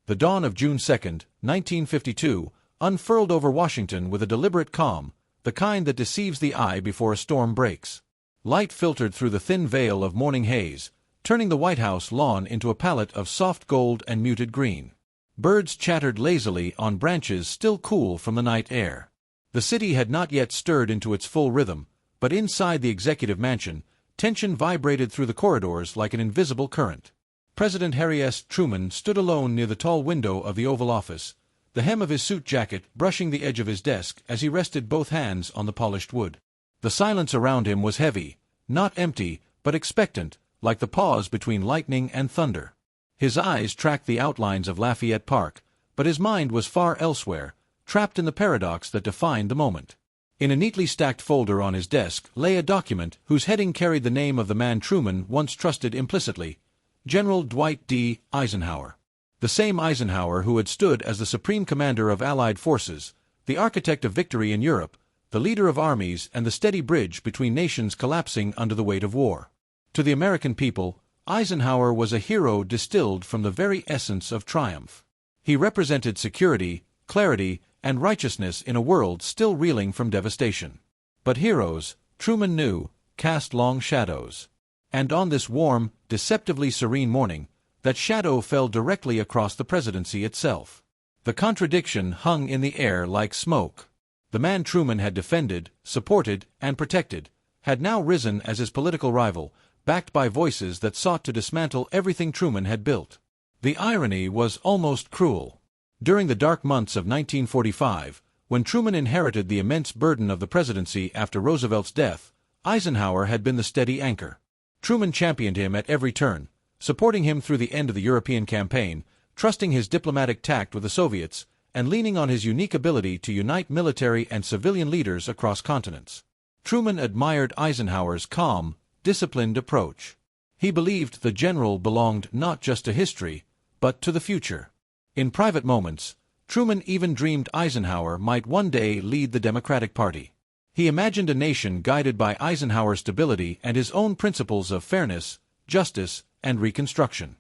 The dawn of June 2, 1952, unfurled over Washington with a deliberate calm, the kind that deceives the eye before a storm breaks. Light filtered through the thin veil of morning haze, turning the White House lawn into a palette of soft gold and muted green. Birds chattered lazily on branches still cool from the night air. The city had not yet stirred into its full rhythm, but inside the executive mansion, tension vibrated through the corridors like an invisible current. President Harry S. Truman stood alone near the tall window of the Oval Office, the hem of his suit jacket brushing the edge of his desk as he rested both hands on the polished wood. The silence around him was heavy, not empty, but expectant, like the pause between lightning and thunder. His eyes tracked the outlines of Lafayette Park, but his mind was far elsewhere, trapped in the paradox that defined the moment. In a neatly stacked folder on his desk lay a document whose heading carried the name of the man Truman once trusted implicitly, General Dwight D. Eisenhower. The same Eisenhower who had stood as the supreme commander of Allied forces, the architect of victory in Europe, the leader of armies and the steady bridge between nations collapsing under the weight of war. To the American people, Eisenhower was a hero distilled from the very essence of triumph. He represented security, clarity, and righteousness in a world still reeling from devastation. But heroes, Truman knew, cast long shadows. And on this warm, deceptively serene morning, that shadow fell directly across the presidency itself. The contradiction hung in the air like smoke. The man Truman had defended, supported, and protected, had now risen as his political rival, backed by voices that sought to dismantle everything Truman had built. The irony was almost cruel. During the dark months of 1945, when Truman inherited the immense burden of the presidency after Roosevelt's death, Eisenhower had been the steady anchor. Truman championed him at every turn, supporting him through the end of the European campaign, trusting his diplomatic tact with the Soviets, and leaning on his unique ability to unite military and civilian leaders across continents. Truman admired Eisenhower's calm, disciplined approach. He believed the general belonged not just to history, but to the future. In private moments, Truman even dreamed Eisenhower might one day lead the Democratic Party. He imagined a nation guided by Eisenhower's stability and his own principles of fairness, justice, and reconstruction.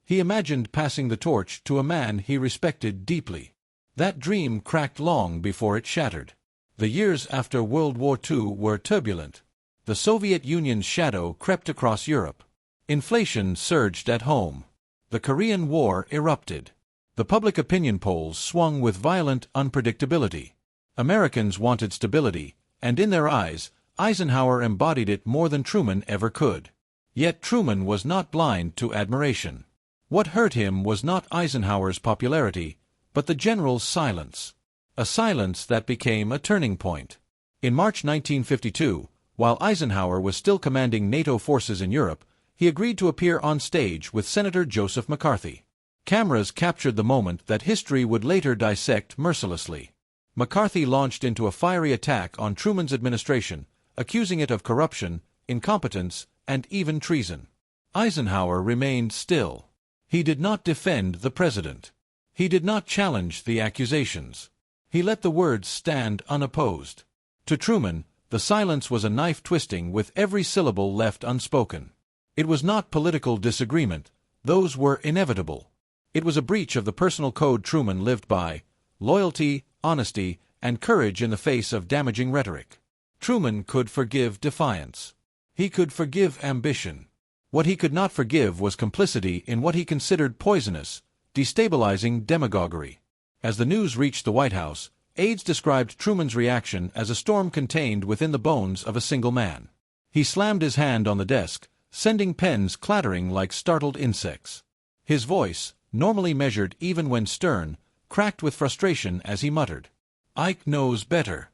He imagined passing the torch to a man he respected deeply. That dream cracked long before it shattered. The years after World War II were turbulent. The Soviet Union's shadow crept across Europe. Inflation surged at home. The Korean War erupted. The public opinion polls swung with violent unpredictability. Americans wanted stability, and in their eyes, Eisenhower embodied it more than Truman ever could. Yet Truman was not blind to admiration. What hurt him was not Eisenhower's popularity, but the general's silence. A silence that became a turning point. In March 1952, while Eisenhower was still commanding NATO forces in Europe, he agreed to appear on stage with Senator Joseph McCarthy. Cameras captured the moment that history would later dissect mercilessly. McCarthy launched into a fiery attack on Truman's administration, accusing it of corruption, incompetence, and even treason. Eisenhower remained still. He did not defend the president. He did not challenge the accusations. He let the words stand unopposed. To Truman, the silence was a knife twisting with every syllable left unspoken. It was not political disagreement. Those were inevitable. It was a breach of the personal code Truman lived by: loyalty, honesty, and courage in the face of damaging rhetoric. Truman could forgive defiance. He could forgive ambition. What he could not forgive was complicity in what he considered poisonous, destabilizing demagoguery. As the news reached the White House, aides described Truman's reaction as a storm contained within the bones of a single man. He slammed his hand on the desk, sending pens clattering like startled insects. His voice, normally measured even when stern, cracked with frustration as he muttered, "Ike knows better.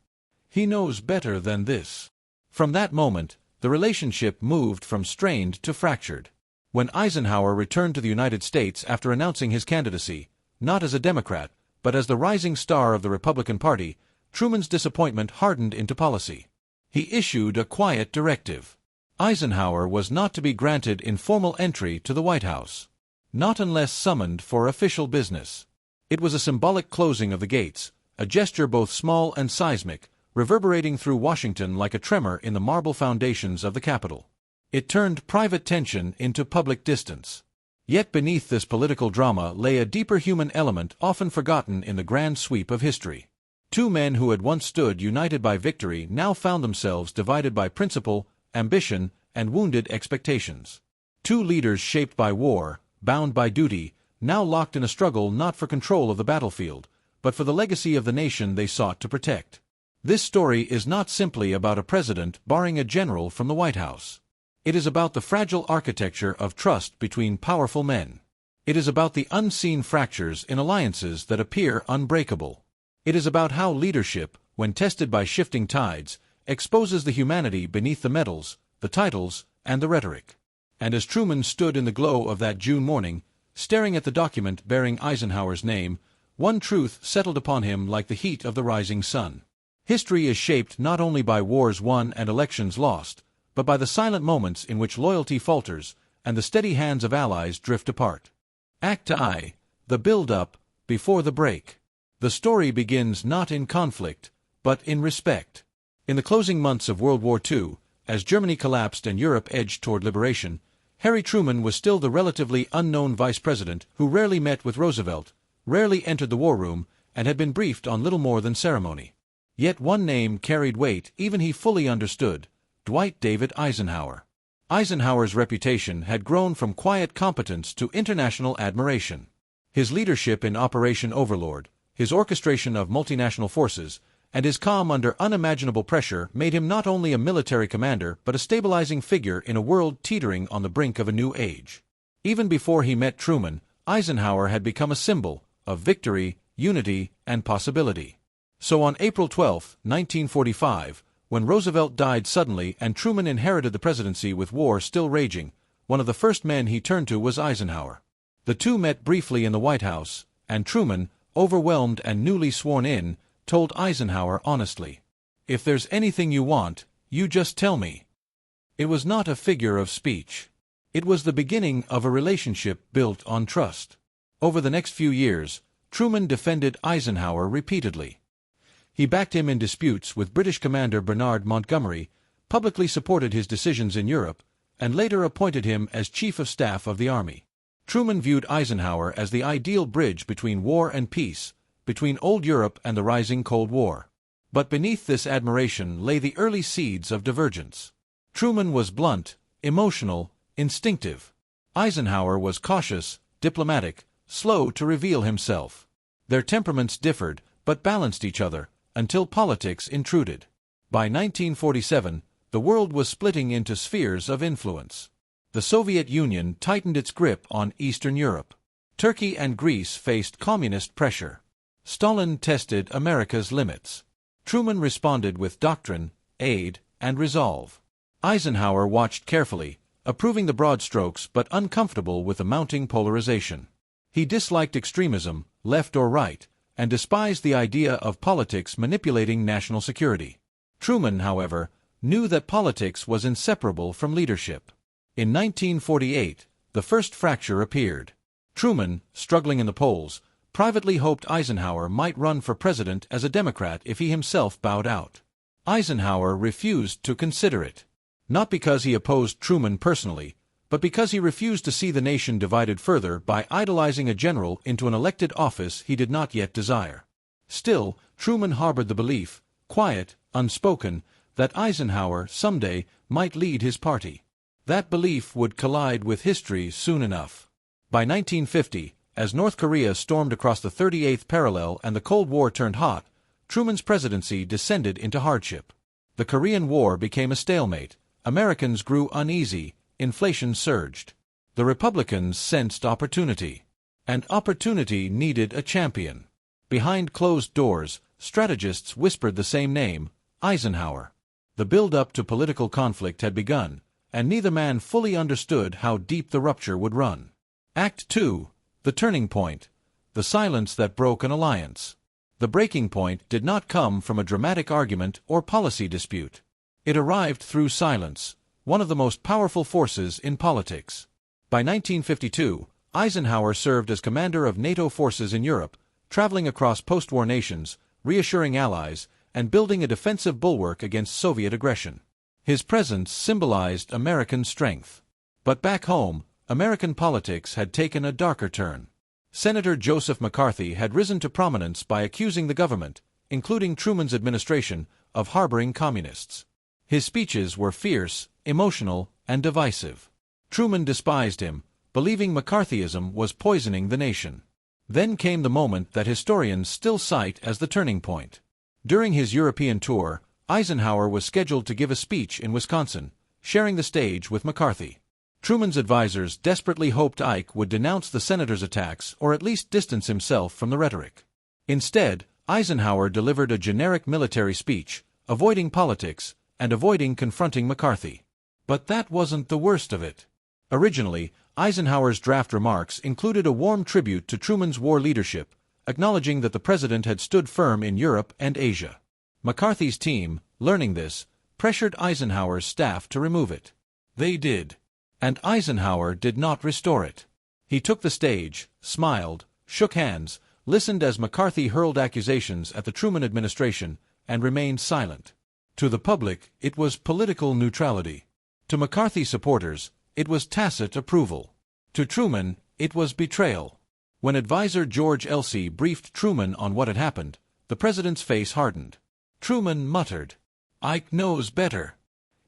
He knows better than this." From that moment, the relationship moved from strained to fractured. When Eisenhower returned to the United States after announcing his candidacy, not as a Democrat, but as the rising star of the Republican Party, Truman's disappointment hardened into policy. He issued a quiet directive. Eisenhower was not to be granted informal entry to the White House. Not unless summoned for official business. It was a symbolic closing of the gates, a gesture both small and seismic, reverberating through Washington like a tremor in the marble foundations of the Capitol. It turned private tension into public distance. Yet beneath this political drama lay a deeper human element often forgotten in the grand sweep of history. Two men who had once stood united by victory now found themselves divided by principle, ambition, and wounded expectations. Two leaders shaped by war, bound by duty, now locked in a struggle not for control of the battlefield, but for the legacy of the nation they sought to protect. This story is not simply about a president barring a general from the White House. It is about the fragile architecture of trust between powerful men. It is about the unseen fractures in alliances that appear unbreakable. It is about how leadership, when tested by shifting tides, exposes the humanity beneath the medals, the titles, and the rhetoric. And as Truman stood in the glow of that June morning, staring at the document bearing Eisenhower's name, one truth settled upon him like the heat of the rising sun. History is shaped not only by wars won and elections lost, but by the silent moments in which loyalty falters and the steady hands of allies drift apart. Act I, the build-up, before the break. The story begins not in conflict, but in respect. In the closing months of World War II, as Germany collapsed and Europe edged toward liberation, Harry Truman was still the relatively unknown vice president who rarely met with Roosevelt, rarely entered the war room, and had been briefed on little more than ceremony. Yet one name carried weight even he fully understood: Dwight David Eisenhower. Eisenhower's reputation had grown from quiet competence to international admiration. His leadership in Operation Overlord, his orchestration of multinational forces, and his calm under unimaginable pressure made him not only a military commander but a stabilizing figure in a world teetering on the brink of a new age. Even before he met Truman, Eisenhower had become a symbol of victory, unity, and possibility. So on April 12, 1945, when Roosevelt died suddenly and Truman inherited the presidency with war still raging, one of the first men he turned to was Eisenhower. The two met briefly in the White House, and Truman, overwhelmed and newly sworn in, told Eisenhower honestly, "If there's anything you want, you just tell me." It was not a figure of speech. It was the beginning of a relationship built on trust. Over the next few years, Truman defended Eisenhower repeatedly. He backed him in disputes with British Commander Bernard Montgomery, publicly supported his decisions in Europe, and later appointed him as Chief of Staff of the Army. Truman viewed Eisenhower as the ideal bridge between war and peace, between old Europe and the rising Cold War. But beneath this admiration lay the early seeds of divergence. Truman was blunt, emotional, instinctive. Eisenhower was cautious, diplomatic, slow to reveal himself. Their temperaments differed, but balanced each other, until politics intruded. By 1947, the world was splitting into spheres of influence. The Soviet Union tightened its grip on Eastern Europe. Turkey and Greece faced communist pressure. Stalin tested America's limits. Truman responded with doctrine, aid, and resolve. Eisenhower watched carefully, approving the broad strokes but uncomfortable with the mounting polarization. He disliked extremism, left or right, and despised the idea of politics manipulating national security. Truman, however, knew that politics was inseparable from leadership. In 1948, the first fracture appeared. Truman, struggling in the polls, privately hoped Eisenhower might run for president as a Democrat if he himself bowed out. Eisenhower refused to consider it. Not because he opposed Truman personally, but because he refused to see the nation divided further by idolizing a general into an elected office he did not yet desire. Still, Truman harbored the belief, quiet, unspoken, that Eisenhower someday might lead his party. That belief would collide with history soon enough. By 1950, as North Korea stormed across the 38th parallel and the Cold War turned hot, Truman's presidency descended into hardship. The Korean War became a stalemate. Americans grew uneasy. Inflation surged. The Republicans sensed opportunity. And opportunity needed a champion. Behind closed doors, strategists whispered the same name, Eisenhower. The build-up to political conflict had begun, and neither man fully understood how deep the rupture would run. Act 2. The turning point. The silence that broke an alliance. The breaking point did not come from a dramatic argument or policy dispute. It arrived through silence, one of the most powerful forces in politics. By 1952, Eisenhower served as commander of NATO forces in Europe, traveling across post-war nations, reassuring allies, and building a defensive bulwark against Soviet aggression. His presence symbolized American strength. But back home, American politics had taken a darker turn. Senator Joseph McCarthy had risen to prominence by accusing the government, including Truman's administration, of harboring communists. His speeches were fierce, emotional, and divisive. Truman despised him, believing McCarthyism was poisoning the nation. Then came the moment that historians still cite as the turning point. During his European tour, Eisenhower was scheduled to give a speech in Wisconsin, sharing the stage with McCarthy. Truman's advisers desperately hoped Ike would denounce the senator's attacks or at least distance himself from the rhetoric. Instead, Eisenhower delivered a generic military speech, avoiding politics and avoiding confronting McCarthy. But that wasn't the worst of it. Originally, Eisenhower's draft remarks included a warm tribute to Truman's war leadership, acknowledging that the president had stood firm in Europe and Asia. McCarthy's team, learning this, pressured Eisenhower's staff to remove it. They did. And Eisenhower did not restore it. He took the stage, smiled, shook hands, listened as McCarthy hurled accusations at the Truman administration, and remained silent. To the public, it was political neutrality. To McCarthy supporters, it was tacit approval. To Truman, it was betrayal. When advisor George Elsey briefed Truman on what had happened, the president's face hardened. Truman muttered, "Ike knows better.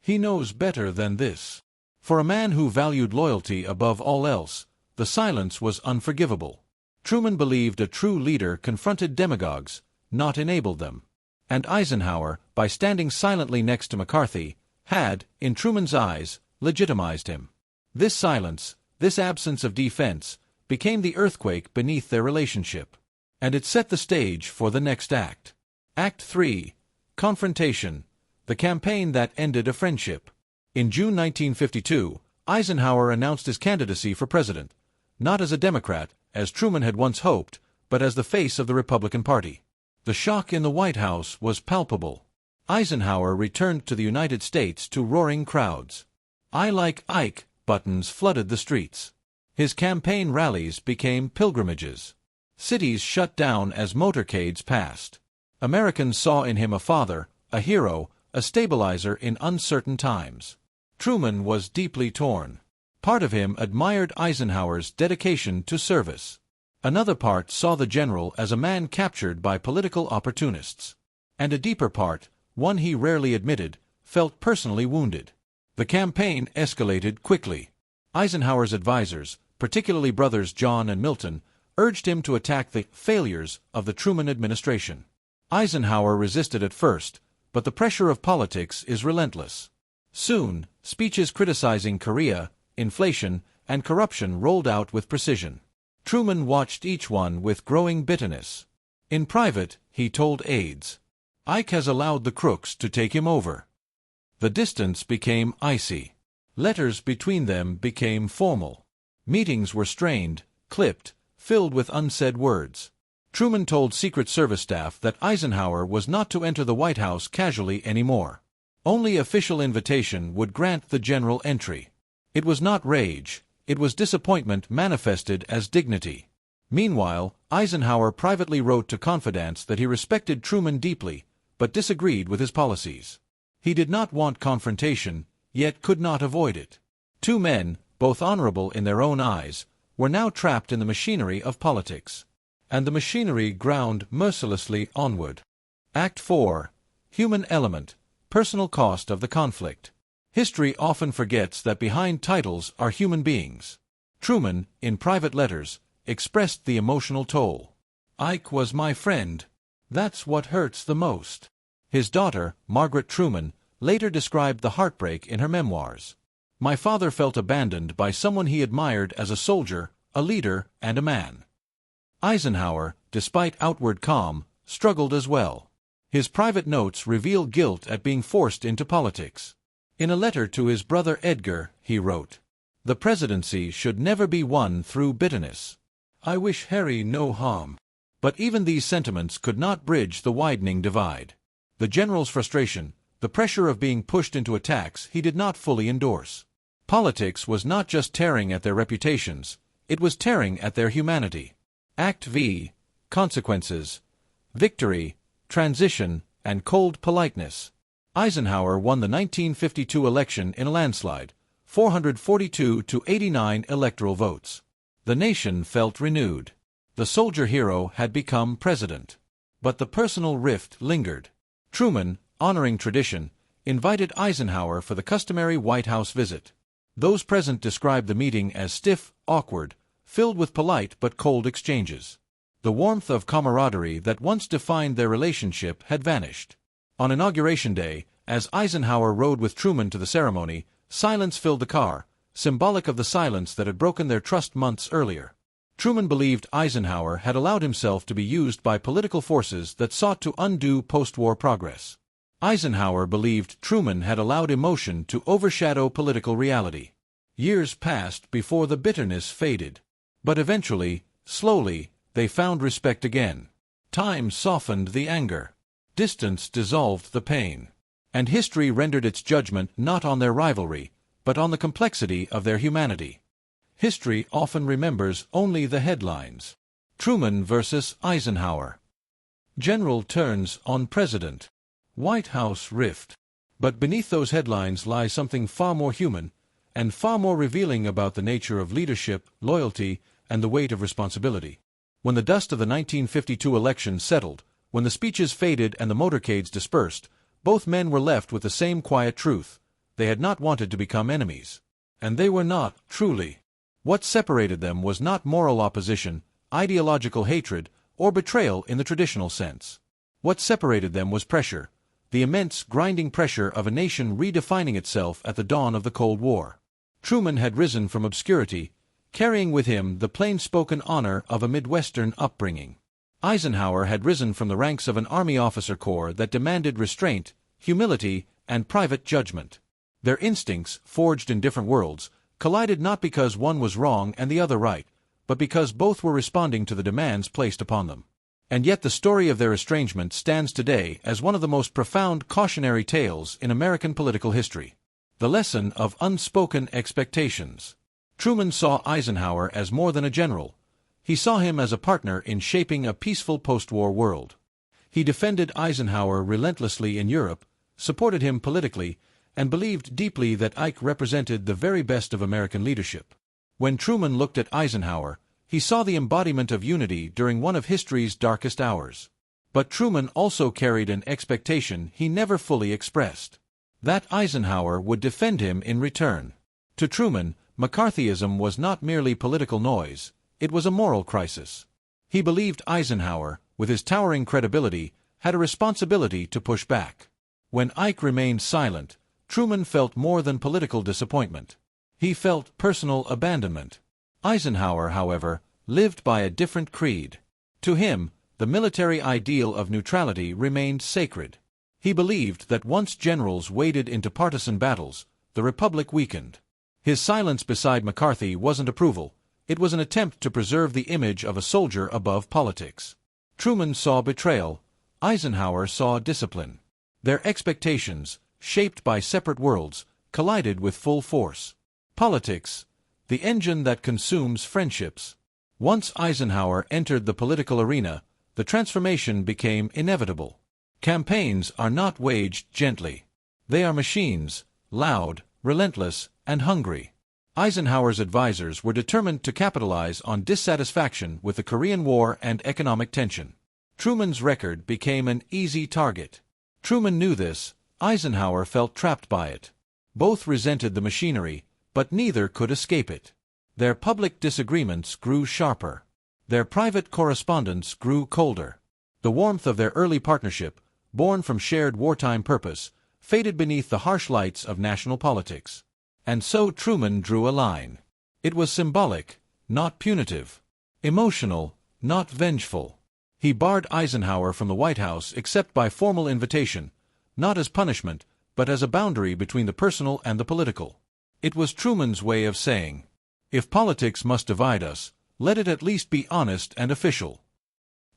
He knows better than this." For a man who valued loyalty above all else, the silence was unforgivable. Truman believed a true leader confronted demagogues, not enabled them. And Eisenhower, by standing silently next to McCarthy, had, in Truman's eyes, legitimized him. This silence, this absence of defense, became the earthquake beneath their relationship. And it set the stage for the next act. Act 3. Confrontation. The campaign that ended a friendship. In June 1952, Eisenhower announced his candidacy for president, not as a Democrat, as Truman had once hoped, but as the face of the Republican Party. The shock in the White House was palpable. Eisenhower returned to the United States to roaring crowds. "I like Ike" buttons flooded the streets. His campaign rallies became pilgrimages. Cities shut down as motorcades passed. Americans saw in him a father, a hero, a stabilizer in uncertain times. Truman was deeply torn. Part of him admired Eisenhower's dedication to service. Another part saw the general as a man captured by political opportunists. And a deeper part, one he rarely admitted, felt personally wounded. The campaign escalated quickly. Eisenhower's advisers, particularly brothers John and Milton, urged him to attack the failures of the Truman administration. Eisenhower resisted at first, but the pressure of politics is relentless. Soon, speeches criticizing Korea, inflation, and corruption rolled out with precision. Truman watched each one with growing bitterness. In private, he told aides, "Ike has allowed the crooks to take him over." The distance became icy. Letters between them became formal. Meetings were strained, clipped, filled with unsaid words. Truman told Secret Service staff that Eisenhower was not to enter the White House casually anymore. Only official invitation would grant the general entry. It was not rage, it was disappointment manifested as dignity. Meanwhile, Eisenhower privately wrote to confidants that he respected Truman deeply, but disagreed with his policies. He did not want confrontation, yet could not avoid it. Two men, both honorable in their own eyes, were now trapped in the machinery of politics. And the machinery ground mercilessly onward. Act 4. Human element. Personal cost of the conflict. History often forgets that behind titles are human beings. Truman, in private letters, expressed the emotional toll. "Ike was my friend. That's what hurts the most." His daughter, Margaret Truman, later described the heartbreak in her memoirs. "My father felt abandoned by someone he admired as a soldier, a leader, and a man." Eisenhower, despite outward calm, struggled as well. His private notes reveal guilt at being forced into politics. In a letter to his brother Edgar, he wrote, "The presidency should never be won through bitterness. I wish Harry no harm." But even these sentiments could not bridge the widening divide. The general's frustration, the pressure of being pushed into attacks he did not fully endorse. Politics was not just tearing at their reputations, it was tearing at their humanity. Act V. Consequences. Victory, transition, and cold politeness. Eisenhower won the 1952 election in a landslide, 442 to 89 electoral votes. The nation felt renewed. The soldier hero had become president. But the personal rift lingered. Truman, honoring tradition, invited Eisenhower for the customary White House visit. Those present described the meeting as stiff, awkward, filled with polite but cold exchanges. The warmth of camaraderie that once defined their relationship had vanished. On Inauguration Day, as Eisenhower rode with Truman to the ceremony, silence filled the car, symbolic of the silence that had broken their trust months earlier. Truman believed Eisenhower had allowed himself to be used by political forces that sought to undo post-war progress. Eisenhower believed Truman had allowed emotion to overshadow political reality. Years passed before the bitterness faded. But eventually, slowly, they found respect again. Time softened the anger. Distance dissolved the pain. And history rendered its judgment not on their rivalry, but on the complexity of their humanity. History often remembers only the headlines. Truman versus Eisenhower. General turns on president. White House rift. But beneath those headlines lies something far more human, and far more revealing about the nature of leadership, loyalty, and the weight of responsibility. When the dust of the 1952 election settled, when the speeches faded and the motorcades dispersed, both men were left with the same quiet truth. They had not wanted to become enemies. And they were not, truly. What separated them was not moral opposition, ideological hatred, or betrayal in the traditional sense. What separated them was pressure, the immense, grinding pressure of a nation redefining itself at the dawn of the Cold War. Truman had risen from obscurity, carrying with him the plain-spoken honor of a Midwestern upbringing. Eisenhower had risen from the ranks of an Army officer corps that demanded restraint, humility, and private judgment. Their instincts, forged in different worlds, collided not because one was wrong and the other right, but because both were responding to the demands placed upon them. And yet the story of their estrangement stands today as one of the most profound cautionary tales in American political history. The lesson of unspoken expectations. Truman saw Eisenhower as more than a general. He saw him as a partner in shaping a peaceful post-war world. He defended Eisenhower relentlessly in Europe, supported him politically, and believed deeply that Ike represented the very best of American leadership. When Truman looked at Eisenhower, he saw the embodiment of unity during one of history's darkest hours. But Truman also carried an expectation he never fully expressed. That Eisenhower would defend him in return. To Truman, McCarthyism was not merely political noise, it was a moral crisis. He believed Eisenhower, with his towering credibility, had a responsibility to push back. When Ike remained silent, Truman felt more than political disappointment. He felt personal abandonment. Eisenhower, however, lived by a different creed. To him, the military ideal of neutrality remained sacred. He believed that once generals waded into partisan battles, the Republic weakened. His silence beside McCarthy wasn't approval, it was an attempt to preserve the image of a soldier above politics. Truman saw betrayal, Eisenhower saw discipline. Their expectations, shaped by separate worlds, collided with full force. Politics, the engine that consumes friendships. Once Eisenhower entered the political arena, the transformation became inevitable. Campaigns are not waged gently. They are machines, loud, relentless, and hungry. Eisenhower's advisors were determined to capitalize on dissatisfaction with the Korean War and economic tension. Truman's record became an easy target. Truman knew this, Eisenhower felt trapped by it. Both resented the machinery, but neither could escape it. Their public disagreements grew sharper. Their private correspondence grew colder. The warmth of their early partnership, born from shared wartime purpose, faded beneath the harsh lights of national politics. And so Truman drew a line. It was symbolic, not punitive. Emotional, not vengeful. He barred Eisenhower from the White House except by formal invitation, not as punishment, but as a boundary between the personal and the political. It was Truman's way of saying, if politics must divide us, let it at least be honest and official.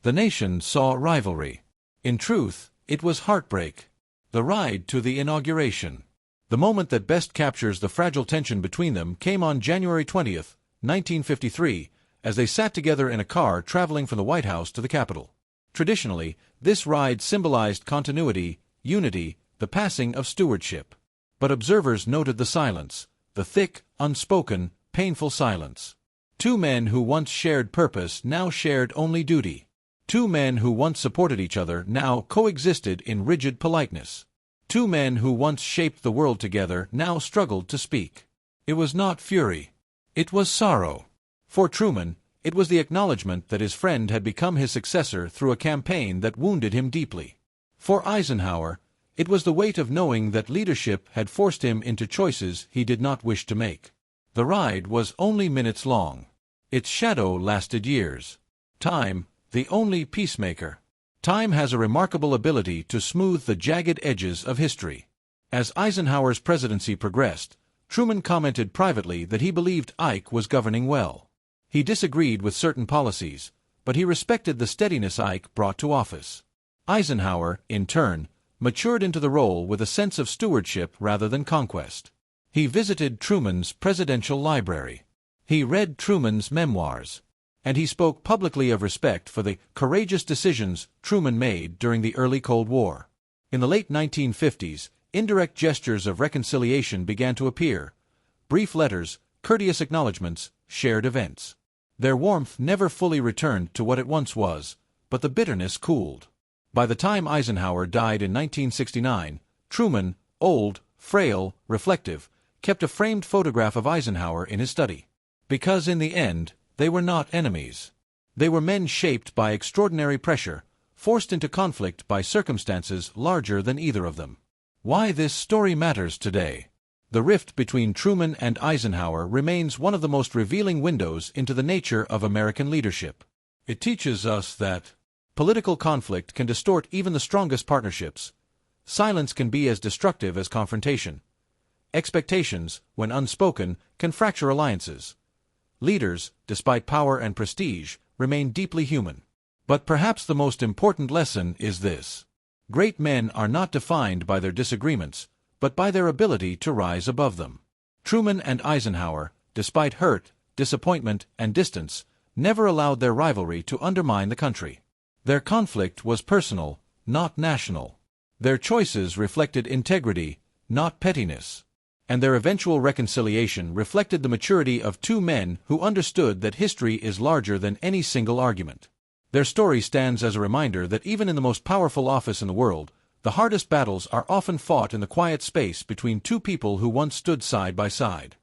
The nation saw rivalry. In truth, it was heartbreak. The ride to the inauguration. The moment that best captures the fragile tension between them came on January 20th, 1953, as they sat together in a car traveling from the White House to the Capitol. Traditionally, this ride symbolized continuity, unity, the passing of stewardship. But observers noted the silence, the thick, unspoken, painful silence. Two men who once shared purpose now shared only duty. Two men who once supported each other now coexisted in rigid politeness. Two men who once shaped the world together now struggled to speak. It was not fury. It was sorrow. For Truman, it was the acknowledgement that his friend had become his successor through a campaign that wounded him deeply. For Eisenhower, it was the weight of knowing that leadership had forced him into choices he did not wish to make. The ride was only minutes long. Its shadow lasted years. Time, the only peacemaker. Time has a remarkable ability to smooth the jagged edges of history. As Eisenhower's presidency progressed, Truman commented privately that he believed Ike was governing well. He disagreed with certain policies, but he respected the steadiness Ike brought to office. Eisenhower, in turn, matured into the role with a sense of stewardship rather than conquest. He visited Truman's presidential library. He read Truman's memoirs. And he spoke publicly of respect for the courageous decisions Truman made during the early Cold War. In the late 1950s, indirect gestures of reconciliation began to appear. Brief letters, courteous acknowledgments, shared events. Their warmth never fully returned to what it once was, but the bitterness cooled. By the time Eisenhower died in 1969, Truman, old, frail, reflective, kept a framed photograph of Eisenhower in his study. Because in the end, they were not enemies. They were men shaped by extraordinary pressure, forced into conflict by circumstances larger than either of them. Why this story matters today. The rift between Truman and Eisenhower remains one of the most revealing windows into the nature of American leadership. It teaches us that political conflict can distort even the strongest partnerships. Silence can be as destructive as confrontation. Expectations, when unspoken, can fracture alliances. Leaders, despite power and prestige, remain deeply human. But perhaps the most important lesson is this. Great men are not defined by their disagreements, but by their ability to rise above them. Truman and Eisenhower, despite hurt, disappointment, and distance, never allowed their rivalry to undermine the country. Their conflict was personal, not national. Their choices reflected integrity, not pettiness. And their eventual reconciliation reflected the maturity of two men who understood that history is larger than any single argument. Their story stands as a reminder that even in the most powerful office in the world, the hardest battles are often fought in the quiet space between two people who once stood side by side.